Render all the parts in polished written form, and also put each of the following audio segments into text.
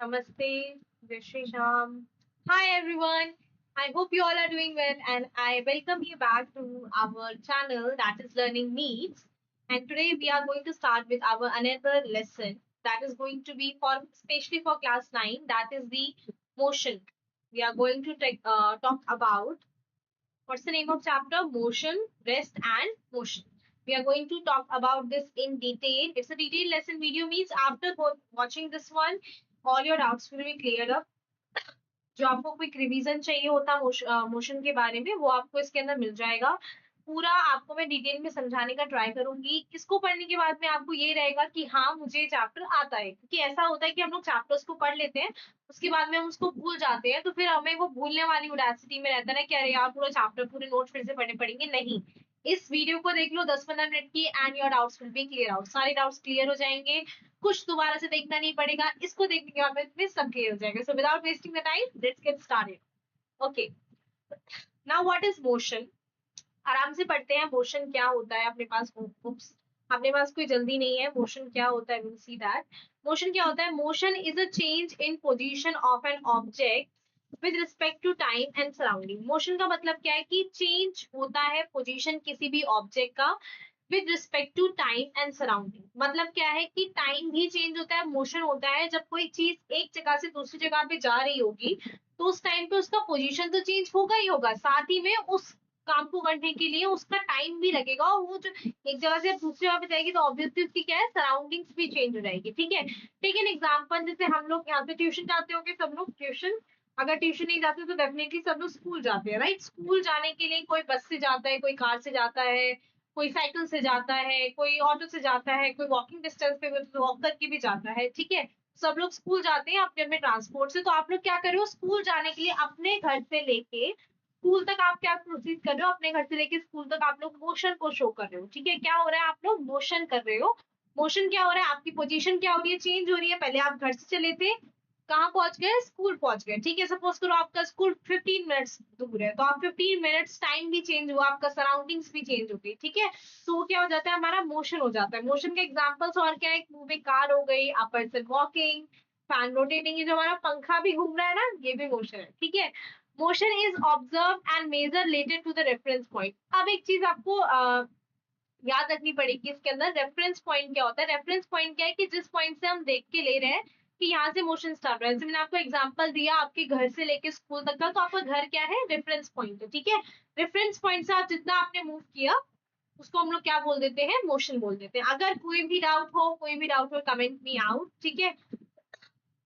Namaste, Jai Shri Ram. Hi everyone. I hope you all are doing well and I welcome you back to our channel that is Learning Meets. And today we are going to start with our another lesson that is going to be for especially for class 9, that is the motion. We are going to talk about what's the name of chapter? Motion, rest and motion. We are going to talk about this in detail. It's a detailed lesson video means after watching this one, all your doubts will be cleared up. जो आपको quick revision चाहिए होता motion के बारे में वो आपको इसके अंदर मिल जाएगा। पूरा आपको मैं डिटेल में समझाने का ट्राई करूंगी। इसको पढ़ने के बाद में आपको ये रहेगा कि हाँ मुझे ये चैप्टर आता है, क्योंकि ऐसा होता है कि हम लोग चैप्टर्स को पढ़ लेते हैं, उसके बाद में हम उसको भूल जाते हैं, तो फिर हमें वो भूलने वाली उडासिटी में रहता है ना कि अरे यार पूरा चैप्टर पूरे नोट फिर से पढ़ने पड़ेंगे। नहीं, इस वीडियो को देख लो 10-15 मिनट की and your doubts will be clear out, सारे डाउट्स क्लियर हो जाएंगे, कुछ दोबारा से देखना नहीं पड़ेगा। इसको देखने के बाद में सब क्लियर हो जाएगा। So without wasting the time let's get started. Okay, now what is motion? आराम से पढ़ते हैं मोशन क्या होता है। अपने पास बुक्स, अपने पास कोई जल्दी नहीं है। मोशन क्या होता है, विल सी दैट। मोशन क्या होता है? Motion is a change in position of an object with respect to time and surrounding. Motion का मतलब क्या है कि चेंज होता है पोजीशन किसी भी ऑब्जेक्ट का with respect to time and surrounding. मतलब क्या है कि टाइम भी चेंज होता है, मोशन होता है जब कोई चीज एक जगह से दूसरी जगह पे जा रही होगी तो उस टाइम पे उसका पोजीशन तो चेंज होगा ही होगा, साथ ही में उस काम को करने के लिए उसका टाइम भी लगेगा, और वो जो एक जगह से दूसरी जगह पे जाएगी तो ऑब्वियसली उसकी क्या है, सराउंडिंग्स भी चेंज हो जाएगी। ठीक है, टेक एन एग्जांपल, जैसे हम लोग यहाँ पे ट्यूशन जाते होंगे सब लोग ट्यूशन, अगर ट्यूशन नहीं जाते तो डेफिनेटली सब लोग स्कूल जाते हैं, राइट? स्कूल जाने के लिए कोई बस से जाता है, कोई कार से जाता है, कोई साइकिल से जाता है, कोई ऑटो से जाता है, कोई वॉकिंग डिस्टेंस पे वॉक करके भी जाता है। ठीक है, सब लोग स्कूल जाते हैं अपने अपने ट्रांसपोर्ट से। तो आप लोग क्या कर रहे हो, स्कूल जाने के लिए अपने घर से लेके स्कूल तक आप क्या प्रोसीड कर रहे हो, अपने घर से लेके स्कूल तक आप लोग मोशन को शो कर रहे हो। ठीक है, क्या हो रहा है, आप लोग मोशन कर रहे हो। मोशन क्या हो रहा है, आपकी पोजीशन क्या हो रही है, चेंज हो रही है। पहले आप घर से चले थे, कहाँ पहुंच गए, स्कूल पहुंच गए। ठीक है, सपोज करो आपका स्कूल 15 मिनट्स दूर है, तो आप 15 मिनट्स, टाइम भी चेंज हुआ, आपका सराउंडिंग्स भी चेंज हो गई। ठीक है, तो वो क्या हो जाता है, हमारा मोशन हो जाता है। मोशन के एग्जांपल्स और क्या है, मूविंग कार हो गई, a person walking, fan rotating, ये जो हमारा पंखा भी घूम रहा है ना, ये भी मोशन है। ठीक है, motion is observe and measure related to the reference point. अब एक चीज आपको याद रखनी पड़ेगी इसके अंदर, रेफरेंस पॉइंट क्या होता है। रेफरेंस पॉइंट क्या है कि जिस पॉइंट से हम देख के ले रहे हैं कि यहाँ से मोशन स्टार्ट हो रहा है। जैसे मैंने आपको एग्जांपल दिया आपके घर से लेके स्कूल तक का, तो आपका घर क्या है, रेफरेंस पॉइंट है। ठीक है, रेफरेंस पॉइंट से आप जितना आपने मूव किया उसको हम लोग क्या बोल देते हैं, मोशन बोल देते हैं। अगर कोई भी डाउट हो कमेंट मी आउट। ठीक है,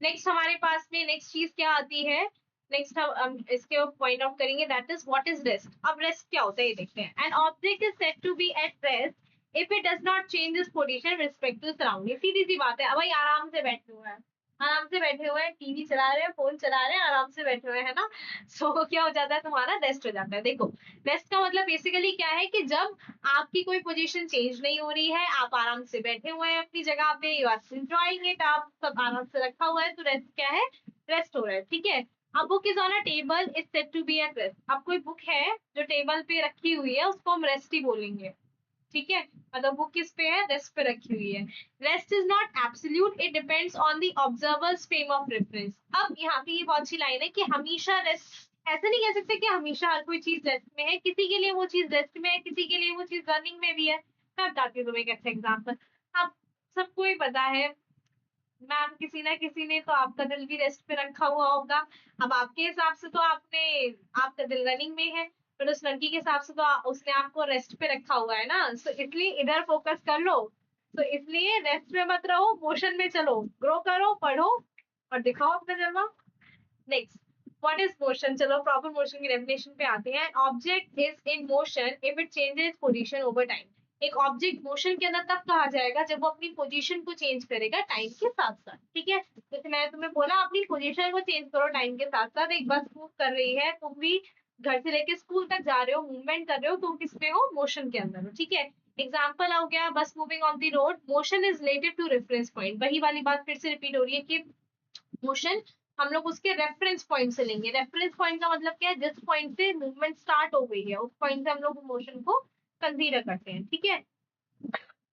नेक्स्ट हमारे पास में नेक्स्ट चीज क्या आती है, नेक्स्ट हम इसके पॉइंट आउट करेंगे, that is what is rest. अब रेस्ट क्या होता है ये देखते हैं। An object is said to be at rest if it does not change its position respect to surrounding. सीधी सी बात है, अब भाई आराम से बैठे हुए हैं, आराम से बैठे हुए हैं, टीवी चला रहे हैं, फोन चला रहे हैं, आराम से बैठे हुए हैं ना, सो क्या हो जाता है, तुम्हारा रेस्ट हो जाता है। देखो, रेस्ट का मतलब बेसिकली क्या है कि जब आपकी कोई पोजीशन चेंज नहीं हो रही है, आप आराम से बैठे हुए हैं अपनी जगह पे, यू आर एंजॉयिंग इट, आप सब आराम से रखा हुआ है, तो रेस्ट क्या है, रेस्ट हो रहा है। ठीक है, अब book is on a table is said to be at rest. अब कोई बुक है जो टेबल पे रखी हुई है उसको हम रेस्ट ही बोलेंगे। ठीक है, मतलब बुक किस पे है, रेस्ट पे रखी हुई है। Rest is not absolute, it depends on the observers frame of reference. अब यहाँ पे ये बहुत अच्छी लाइन है कि हमेशा रेस्ट, ऐसे नहीं कह सकते कि हमेशा हर कोई चीज रेस्ट में है, किसी के लिए वो चीज रेस्ट में है, किसी के लिए वो चीज रनिंग में भी है। मैं बताती हूँ तुम्हें एक अच्छा एग्जाम्पल। अब सबको ही पता है मैम, किसी ना किसी ने तो आपका दिल भी रेस्ट पे रखा हुआ होगा। अब आपके हिसाब से तो आपका दिल रनिंग में है, पर उस लड़की के हिसाब से तो उसने आपको रेस्ट पे रखा हुआ है ना, सो इसलिए इधर फोकस कर लो। तो इसलिए रेस्ट में मत रहो, मोशन में चलो, ग्रो करो, पढ़ो और दिखाओ अपना जलवा। Next, what is motion? चलो प्रॉपर मोशन की डेफिनेशन पे आते हैं। Object is in motion if it changes position over time. एक ऑब्जेक्ट मोशन के अंदर तब कहा जाएगा जब वो अपनी पोजीशन को चेंज करेगा टाइम के साथ साथ। ठीक है, जैसे मैंने तुम्हें बोला अपनी पोजीशन को चेंज करो टाइम के साथ साथ। एक बस मूव कर रही है, तुम भी घर से लेके स्कूल तक जा रहे हो, मूवमेंट कर रहे हो, तुम किसमें हो, मोशन के अंदर हो। ठीक है, एग्जाम्पल हो गया bus moving on the road, motion is related to reference point. वही वाली बात फिर से रिपीट हो रही है कि मोशन हम लोग उसके रेफरेंस पॉइंट से लेंगे। रेफरेंस पॉइंट का मतलब क्या है, जिस पॉइंट से मूवमेंट स्टार्ट हो गई है उस पॉइंट से हम लोग मोशन को कंसीडर करते हैं। ठीक है,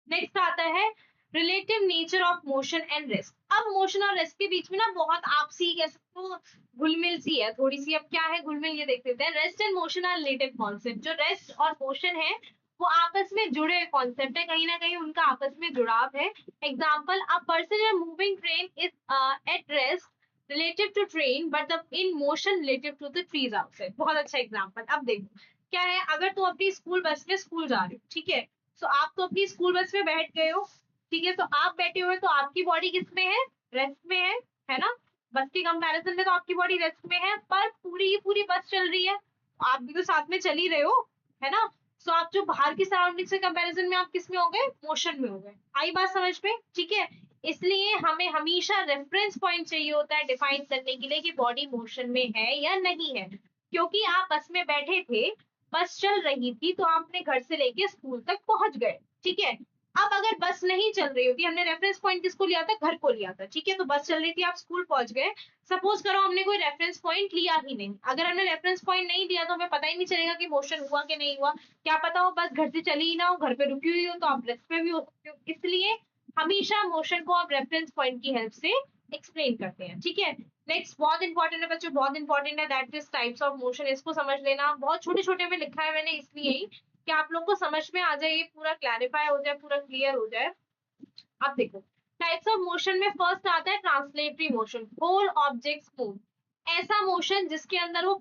नेक्स्ट आता है relative nature of motion and rest. अब मोशन और रेस्ट के बीच में ना बहुत आपसी कह सकते हो घुलमिल सी है थोड़ी सी। अब क्या है घुलमिल, ये देख लेते हैं। Rest and motion are related concept. जो रेस्ट और मोशन है वो आपस में जुड़े हुए कॉन्सेप्ट है, कहीं ना कहीं उनका आपस में जुड़ाव है। Example, a person in moving train is at rest relative to train but the in motion relative to the trees outside. बहुत अच्छा एग्जाम्पल। अब देखो क्या है, अगर तू अपनी स्कूल बस में स्कूल जा रही हो, ठीक है, तो आप तो अपनी स्कूल बस में बैठ गए हो, ठीक है, तो आप बैठे हुए तो आपकी बॉडी किस में है, रेस्ट में है ना। बस की कंपैरिजन में तो आपकी बॉडी रेस्ट में है, पर पूरी की पूरी बस चल रही है, आप भी तो साथ में चल ही रहे हो, है ना। सो आप जो बाहर की सराउंडिंग से कंपैरिजन में आप किस में हो गए, मोशन में हो गए। आई बात समझ में, ठीक है। इसलिए हमें हमेशा रेफरेंस पॉइंट चाहिए होता है डिफाइन करने के लिए कि बॉडी मोशन में है या नहीं है। क्योंकि आप बस में बैठे थे, बस चल रही थी, तो आपने घर से लेके स्कूल तक पहुंच गए, ठीक है। अब अगर बस नहीं चल रही होती, हमने रेफरेंस पॉइंट किसको लिया था, घर को लिया था, ठीक है, तो बस चल रही थी, आप स्कूल पहुंच गए। सपोज करो हमने कोई रेफरेंस पॉइंट लिया ही नहीं, अगर हमने रेफरेंस पॉइंट नहीं लिया तो हमें पता ही नहीं चलेगा कि मोशन हुआ कि नहीं हुआ। क्या पता हो बस घर से चली ही ना हो, घर पे रुकी हुई हो, तो आप रेस्ट में भी हो सकते हो। इसलिए हमेशा मोशन को आप रेफरेंस पॉइंट की हेल्प से एक्सप्लेन करते हैं, ठीक है। नेक्स्ट बहुत इंपॉर्टेंट है बच्चों, बहुत इंपॉर्टेंट है, that is types of motion. इसको समझ लेना, बहुत छोटे छोटे में लिखा है मैंने इसलिए ही कि आप लोग को समझ में आ जाए, ये पूरा क्लैरिफाई हो जाए, पूरा क्लियर हो जाए। अब देखो टाइप्स ऑफ मोशन में फर्स्ट आता है translatory motion, whole objects move. ऐसा मोशन जिसके अंदर वो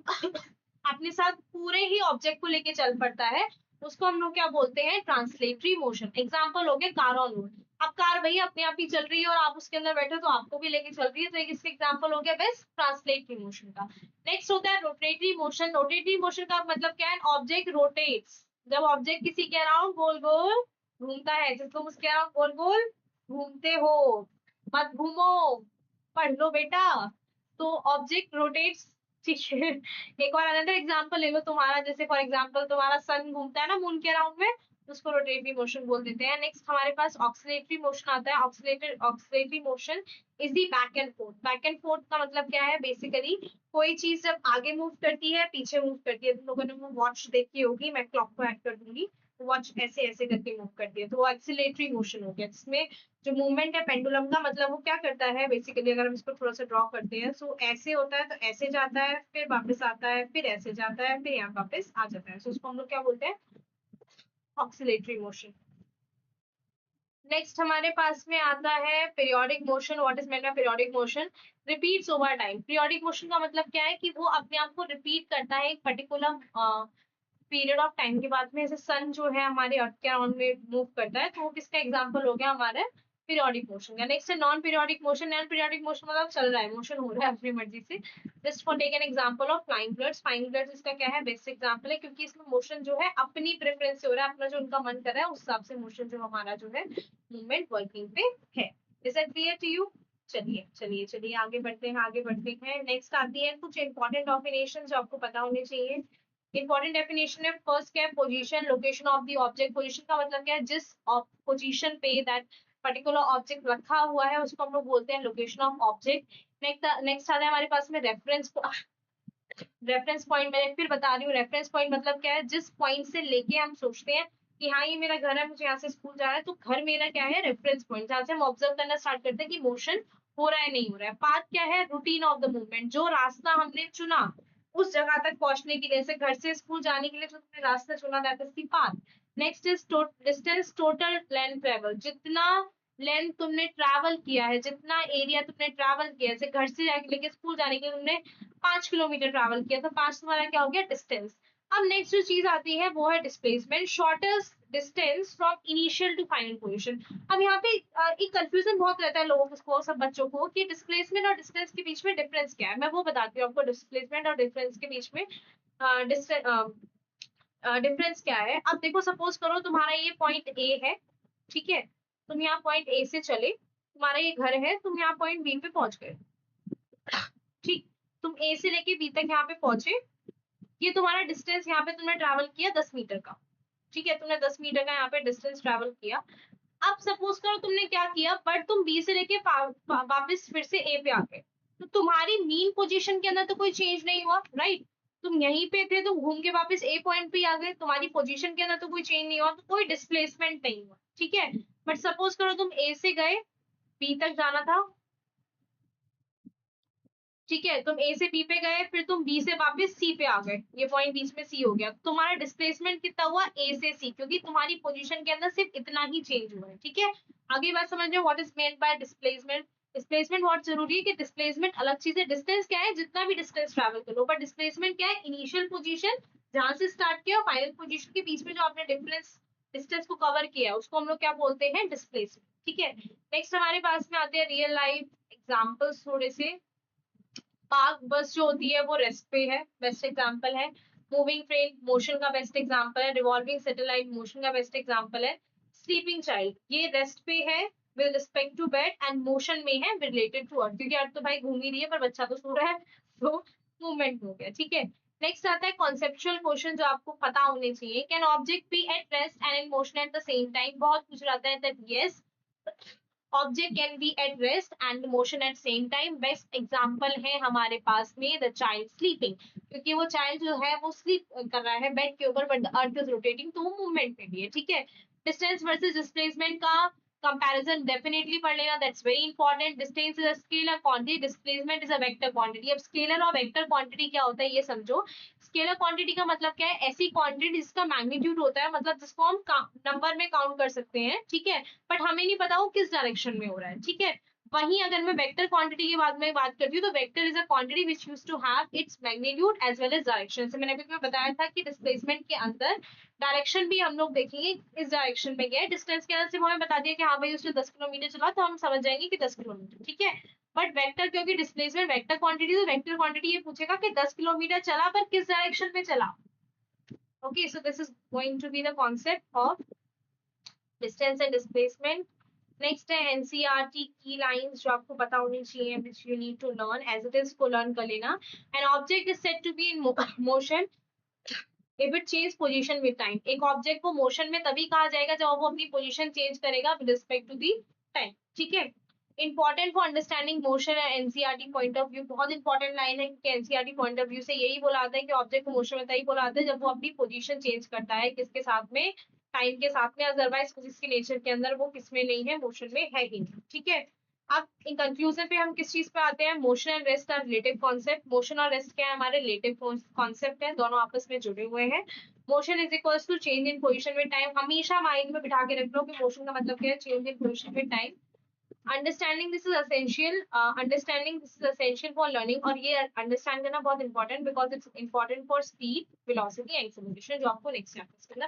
अपने साथ पूरे ही ऑब्जेक्ट को लेके चल पड़ता है, उसको हम लोग क्या बोलते हैं, ट्रांसलेटरी मोशन। एग्जांपल हो गया कार ऑन रोड। अब कार भैया अपने आप ही चल रही है और आप उसके अंदर बैठे हो तो आपको भी लेके चल रही है, तो एक इसका एग्जांपल हो गया बेस्ट ट्रांसलेटरी मोशन का। नेक्स्ट होता है रोटेटरी मोशन। रोटेटरी मोशन का मतलब क्या है, ऑब्जेक्ट रोटेट्स। जब ऑब्जेक्ट किसी के अराउंड गोल गोल घूमता है, जिसको उसके अराउंड गोल गोल घूमते हो, मत घूमो, पढ़ लो बेटा। तो ऑब्जेक्ट रोटेट्स, ठीक है। एक और अनदर एग्जांपल ले लो, तुम्हारा जैसे फॉर एग्जांपल तुम्हारा सन घूमता है ना मून के अराउंड में, उसको रोटेटरी मोशन बोल देते हैं। नेक्स्ट हमारे पास ऑक्सीलेटरी मोशन आता है। Oscillatory motion is the back and forth. Back and forth का मतलब क्या है, बेसिकली कोई चीज जब आगे मूव करती है पीछे मूव करती है। तुम लोगों ने वो वॉच देखी होगी, मैं क्लॉक को ऐड कर दूंगी, वॉच ऐसे ऐसे करके मूव करती है, तो वो एक्सीलेटरी मोशन हो गया। जिसमें जो मूवमेंट है पेंडुलम का, मतलब वो क्या करता है बेसिकली, अगर हम इसको थोड़ा सा ड्रॉ करते हैं, सो ऐसे होता है तो ऐसे जाता है, फिर वापस आता है, फिर ऐसे जाता है, फिर यहाँ वापस आ जाता है, सो उसको हम लोग क्या बोलते हैं, ऑक्सीलेटरी मोशन। नेक्स्ट हमारे पास में आता है periodic motion. What is meant by periodic motion, repeats over time. Periodic motion का मतलब क्या है कि वो अपने आप को रिपीट करता है एक पर्टिकुलर पीरियड ऑफ टाइम के बाद में। जैसे सन जो है हमारे अर्थ के अराउंड में मूव करता है, तो वो किसका एग्जांपल हो गया, हमारे पीरियोडिक मोशन का। नेक्स्ट है non periodic motion. Non periodic motion मतलब चल रहा है, मोशन हो रहा है अपनी मर्जी से। Just for take an example of flying birds. Flying birds इसका क्या है, बेस्ट एग्जांपल है, क्योंकि इसमें मोशन जो है अपनी प्रेफरेंस से हो रहा है, अपना जो उनका मन कर रहा है उस हिसाब से मोशन जो हमारा जो है मूवमेंट वर्किंग पे है। Is that clear to you. चलिए चलिए चलिए आगे बढ़ते हैं, आगे बढ़ते हैं। नेक्स्ट आती है कुछ इंपॉर्टेंट डेफिनेशन जो आपको पता होने चाहिए। इंपॉर्टेंट डेफिनेशन है, फर्स्ट क्या है, position location of the object. Position का मतलब क्या है, जिस पोजीशन पे दैट पर्टिकुलर ऑब्जेक्ट रखा हुआ है उसको हम लोग बोलते हैं लोकेशन ऑफ ऑब्जेक्ट। नेक्स्ट आता है हमारे पास में रेफरेंस। रेफरेंस पॉइंट मैं फिर बता रही हूँ, रेफरेंस पॉइंट मतलब क्या है, जिस पॉइंट से लेके हम सोचते हैं कि हाँ ये मेरा घर है, मुझे यहाँ से स्कूल जाना है, तो घर मेरा क्या है, रेफरेंस पॉइंट, जहाँ से हम ऑब्जर्व करना स्टार्ट करते हैं कि मोशन हो रहा है नहीं हो रहा है। पाथ क्या है, रूटीन ऑफ द मूवमेंट, जो रास्ता हमने चुना उस जगह तक पहुंचने के लिए, जैसे घर से स्कूल जाने के लिए जो तुमने रास्ता चुना, that is the path. Next is distance, total length travel, जितना लेंथ तुमने ट्रैवल किया है, जितना एरिया तुमने ट्रैवल किया है, जैसे घर से जाके लेके स्कूल जाने के लिए तुमने 5 किलोमीटर ट्रैवल किया, तो 5 तुम्हारा क्या हो गया, डिस्टेंस। अब नेक्स्ट जो चीज आती है वो है displacement, shortest distance from initial to final position. अब यहाँ पे एक कंफ्यूजन बहुत रहता है लोगों को, सब बच्चों को, कि डिस्प्लेसमेंट और डिस्टेंस के बीच में डिफरेंस क्या है। मैं वो बताती हूँ आपको, डिस्प्लेसमेंट और डिफरेंस के बीच में डिफरेंस क्या है। अब देखो सपोज करो तुम्हारा ये पॉइंट ए है, ठीक है, तुम यहाँ पॉइंट ए से चले, तुम्हारा ये घर है, तुम यहाँ पॉइंट बी पे पहुंच गए, ठीक, तुम ए से लेके बी तक यहाँ पे पहुंचे, ये तुम्हारा डिस्टेंस यहाँ पे तुमने ट्रैवल किया 10 मीटर का, ठीक है, तुमने 10 मीटर का यहाँ पे डिस्टेंस ट्रैवल किया। अब सपोज करो तुमने क्या किया, बट तुम बी से लेके वापस फिर से ए पे आ गए, तो तुम्हारी मीन पोजीशन के अंदर तो कोई चेंज नहीं हुआ, राइट। तुम यहीं पे थे तो घूम के वापस ए पॉइंट पे आ गए, तुम्हारी पोजीशन के अंदर तो कोई चेंज नहीं हुआ, तो कोई डिस्प्लेसमेंट नहीं हुआ, ठीक है। बट सपोज करो तुम ए से गए, बी तक जाना था, ठीक है, तुम ए से बी पे गए, फिर तुम बी से वापस सी पे आ गए, ये पॉइंट बीच में सी हो गया, तुम्हारा डिस्प्लेसमेंट कितना हुआ ए से सी, क्योंकि तुम्हारी पोजीशन के अंदर सिर्फ इतना ही चेंज हुआ है। ठीक है, आगे बात समझ रहे हो what is meant by displacement. Displacement बहुत जरूरी है कि डिस्प्लेसमेंट अलग चीज है, डिस्टेंस क्या है, जितना भी डिस्टेंस ट्रैवल करो, बट डिस्प्लेसमेंट क्या है, इनिशियल पोजीशन जहां से स्टार्ट किया और फाइनल पोजीशन के बीच में जो आपने डिफरेंस डिस्टेंस को कवर किया है उसको हम लोग क्या बोलते हैं, डिस्प्लेसमेंट। ठीक है, नेक्स्ट हमारे पास में आते हैं रियल लाइफ एग्जाम्पल्स थोड़े से। पार्क बस जो होती है वो रेस्ट पे है, बेस्ट एग्जांपल है। मूविंग ट्रेन मोशन का बेस्ट एग्जांपल है। रिवॉल्विंग सैटेलाइट मोशन का बेस्ट एग्जांपल है। स्लीपिंग चाइल्ड ये रेस्ट पे है with respect to bed and motion में है रिलेटेड टू अर्थ, क्योंकि अर्थ तो भाई घूम ही रही है पर बच्चा तो सो रहा है, तो मूवमेंट हो गया। ठीक है, नेक्स्ट आता है कॉन्सेप्चुअल क्वेश्चन जो आपको पता होने चाहिए। Can object be at rest and in motion at the same time, बहुत पूछ जाता है that yes, object can be at rest and motion at same time. Best example है हमारे पास में द चाइल्ड स्लीपिंग, क्योंकि वो चाइल्ड जो है वो स्लीप कर रहा है बेड के ऊपर, but the earth is rotating, तो वो मूवमेंट में भी है। ठीक है, डिस्टेंस वर्सेस डिस्प्लेसमेंट का कंपैरिजन डेफिनेटली पढ़ लेना, that's very important. Distance is a scalar quantity, displacement is a vector quantity. अब स्केलर और वेक्टर क्वांटिटी क्या होता है ये समझो। स्केलर क्वांटिटी का मतलब क्या है, ऐसी क्वांटिटी जिसका मैग्नीट्यूड होता है, मतलब जिसको हम नंबर में काउंट कर सकते हैं। ठीक है, बट हमें नहीं पता वो किस डायरेक्शन में हो रहा है। ठीक है, वहीं अगर मैं वेक्टर क्वांटिटी की बात में बात करती हूँ तो vector is a quantity which use to have its magnitude as well as direction. से मैंने अभी तुम्हें बताया था कि डिस्प्लेसमेंट के अंदर डायरेक्शन भी हम लोग देखेंगे इस डायरेक्शन में गया है। डिस्टेंस के अंदर सिर्फ हमें बता दिया कि हाँ भाई उसने 10 किलोमीटर चला, तो हम समझ जाएंगे कि 10 किलोमीटर। ठीक है, बट वेक्टर क्योंकि डिस्प्लेसमेंट वेक्टर क्वांटिटी, तो वेक्टर क्वांटिटी ये पूछेगा कि 10 किलोमीटर चला पर किस डायरेक्शन में चला। Okay, so this is going to be the concept of distance and displacement. Next है एनसीईआरटी की लाइंस जो आपको पता होनी चाहिए, which you need to learn as it is, को लर्न कर लेना। An object is said to be in motion if it change position with time। एक ऑब्जेक्ट को मोशन में तभी कहा जाएगा जब वो अपनी पोजीशन चेंज करेगा with respect to the time. ठीक है, इंपॉर्टेंट फॉर अंडरस्टैंडिंग मोशन है एनसीईआरटी पॉइंट ऑफ व्यू, बहुत इंपॉर्टेंट लाइन है कि एनसीईआरटी पॉइंट ऑफ व्यू से यही बोला आता है कि ऑब्जेक्ट को मोशन में तभी बोला आता है जब वो अपनी पोजीशन चेंज करता है, किसके साथ में, टाइम के साथ में, अदरवाइज फिजिक्स के नेचर के अंदर वो किसमें नहीं है, मोशन में है ही नहीं। ठीक है, अब इन कंक्लूजन पे हम किस चीज पे आते हैं, motion and rest are relative concept. Motion और रेस्ट क्या है, हमारे रिलेटिव कॉन्सेप्ट है, दोनों आपस में जुड़े हुए हैं। Motion is equals to change in position with time, हमेशा माइंड में बिठा के रख लो कि मोशन का मतलब क्या है, change in position with time. Understanding this is essential for learning, और ये अंडरस्टैंड करना बहुत important because it's important for speed, velocity and acceleration, जो आपको नेक्स्ट चैप्टर